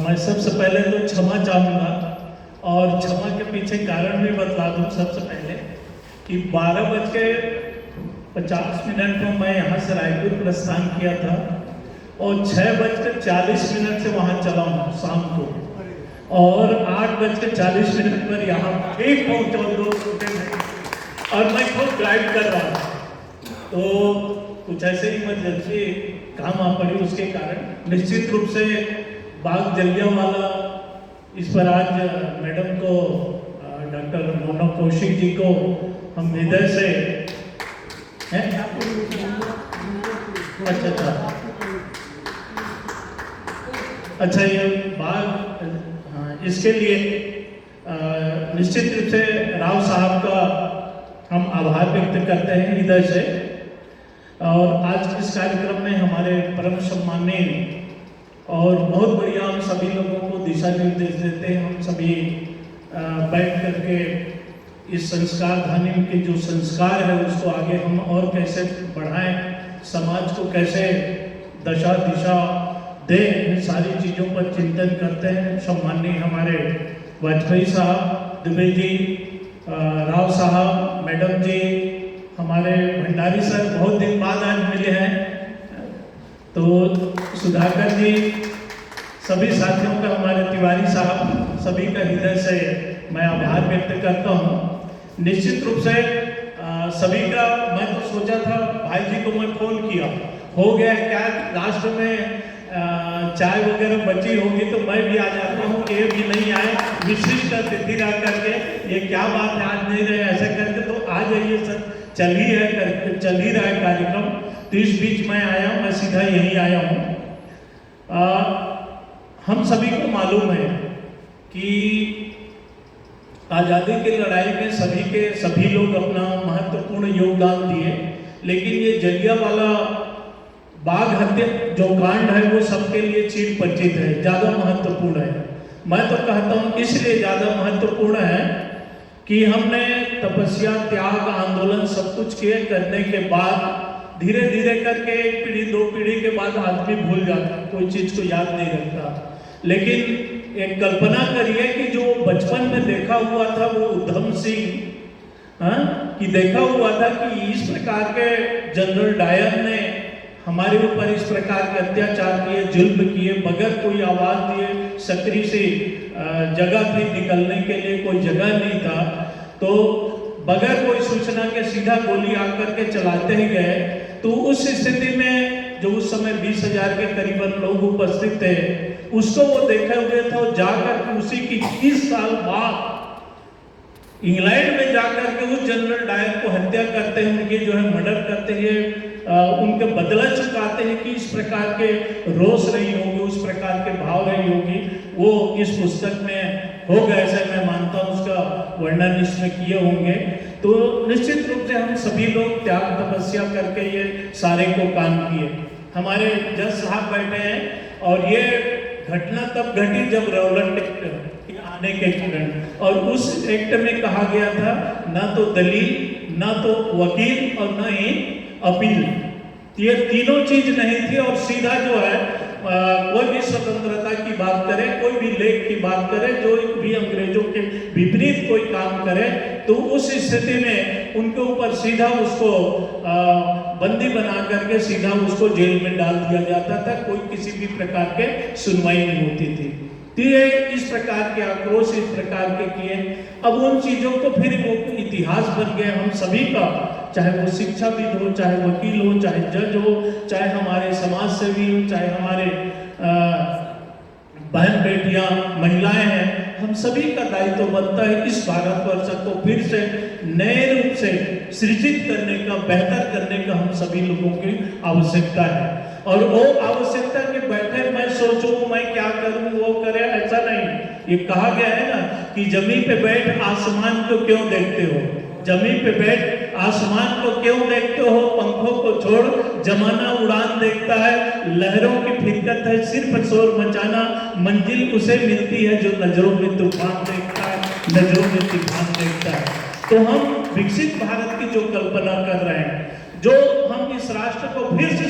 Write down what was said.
मैं सबसे पहले तो क्षमा चाहूँगा और क्षमा के पीछे कारण भी बतला दूँ सबसे पहले कि 12:50 को मैं यहाँ से रायपुर प्रस्थान किया था और 6:40 से वहाँ चला हूँ शाम को और 8:40 पर यहाँ ठीक पहुँचा 2 घंटे में और मैं खुद ड्राइव कर रहा था। तो कुछ ऐसे इमरजेंसी काम आ पड़ी, उसके कारण निश्चित रूप से बाग जलियांवाला इस पर आज मैडम को डॉक्टर मोना कौशिक जी को हम हृदय से अच्छा ये बाग इसके लिए निश्चित रूप से राव साहब का हम आभार व्यक्त करते हैं हृदय से। और आज इस कार्यक्रम में हमारे परम सम्माननीय और बहुत बढ़िया हम सभी लोगों को दिशा निर्देश देते हैं। हम सभी बैठ करके इस संस्कार धानी के जो संस्कार है उसको आगे हम और कैसे बढ़ाएं, समाज को कैसे दशा दिशा दे, इन सारी चीज़ों पर चिंतन करते हैं। सम्माननीय हमारे वाजपेयी साहब, दुबे जी, राव साहब, मैडम जी, हमारे भंडारी सर बहुत दिन बाद आज मिले हैं, तो सुधाकर जी, सभी साथियों का, हमारे तिवारी साहब, सभी का हृदय से मैं आभार व्यक्त करता हूँ। निश्चित रूप से सभी का मैं तो सोचा था भाई जी को मैं फोन किया, हो गया क्या लास्ट में चाय वगैरह बची होगी तो मैं भी आ जाता हूँ, ये भी नहीं आए, विशिष्ट अतिथि रह करके ये क्या बात है आज नहीं रहे ऐसे करके, तो आ जाइए सर, चल ही रहा है कार्यक्रम। तो इस बीच मैं आया हूँ, मैं सीधा यहीं आया हूँ। हम सभी को मालूम है कि आज़ादी की लड़ाई में सभी लोग अपना महत्वपूर्ण योगदान दिए, लेकिन ये जलियांवाला बाग हत्या जो कांड है वो सबके लिए चीर परिचित है, ज़्यादा महत्वपूर्ण है। मैं तो कहता हूँ इसलिए ज़्यादा महत्वपूर्ण है कि हमने तपस्या, त्याग, आंदोलन सब कुछ किए, करने के बाद धीरे धीरे करके 1 पीढ़ी 2 पीढ़ी के बाद आदमी भूल जाता, कोई चीज़ को याद नहीं रखता। लेकिन एक कल्पना करिए कि जो बचपन में देखा हुआ था वो उधम सिंह कि देखा हुआ था कि इस प्रकार के जनरल डायर ने हमारे ऊपर इस प्रकार के अत्याचार किए, जुल्म किए, बगैर कोई आवाज़ दिए, सकरी से जगह थी निकलने के लिए, कोई जगह नहीं था, तो बगैर कोई सूचना के सीधा गोली आकर के चलाते ही गए। तो उस स्थिति में जो उस समय 20,000 के करीबन लोग उपस्थित थे, उसको वो देखे हुए थे और जाकर उसी की 20 साल बाद इंग्लैंड में जाकर के उस जनरल डायर को हत्या करते हैं, उनकी जो है मर्डर करते हैं, उनके बदला चुकाते हैं कि इस प्रकार के रोष रही होगी, उस प्रकार के भाव रही होगी, वो इस पुस्तक में होगा ऐसा मैं मानता हूँ, उसका वर्णन इसमें किए होंगे। तो निश्चित रूप से हम सभी लोग त्याग तपस्या करके ये सारे को काम किए। हमारे जज साहब बैठे हैं और ये घटना तब घटी जब रौलट एक्ट आने के कारण, और उस एक्ट में कहा गया था ना तो दलील, ना तो वकील और ना ही अपील, ये तीनों चीज नहीं थी। और सीधा जो है कोई भी स्वतंत्रता की बात करे, कोई भी लेख की बात करे, जो भी अंग्रेजों के विपरीत कोई काम करे, तो उस स्थिति में उनके ऊपर सीधा उसको बंदी बना करके सीधा उसको जेल में डाल दिया जाता था, कोई किसी भी प्रकार के सुनवाई नहीं होती थी। तो ये इस प्रकार के आक्रोश इस प्रकार के किए। अब उन चीजों को फिर वो इतिहास बन गया हम सभी का, चाहे वो शिक्षाविद हो, चाहे वकील हो, चाहे जज हो, चाहे हमारे समाज सेवी हो, चाहे हमारे बहन बेटियां महिलाएं हैं, हम सभी का दायित्व बनता है इस भारतवर्ष को फिर से नए रूप से सृजित करने का, बेहतर करने का हम सभी लोगों की आवश्यकता है। और वो आवश्यकता के बैठे मैं सोचूं मैं क्या करूं वो करे ऐसा नहीं। ये कहा गया है ना कि जमीन पे बैठ आसमान को क्यों देखते हो, जमीन पे बैठ आसमान को क्यों देखते हो, पंखों को छोड़ जमाना उड़ान देखता है, लहरों की फिरकत है सिर्फ शोर मचाना, मंजिल उसे मिलती है जो नजरों में तूफान देखता है, नजरों में तूफान देखता है। तो हम विकसित भारत की जो कल्पना कर रहे हैं, जो हम इस राष्ट्र को फिर से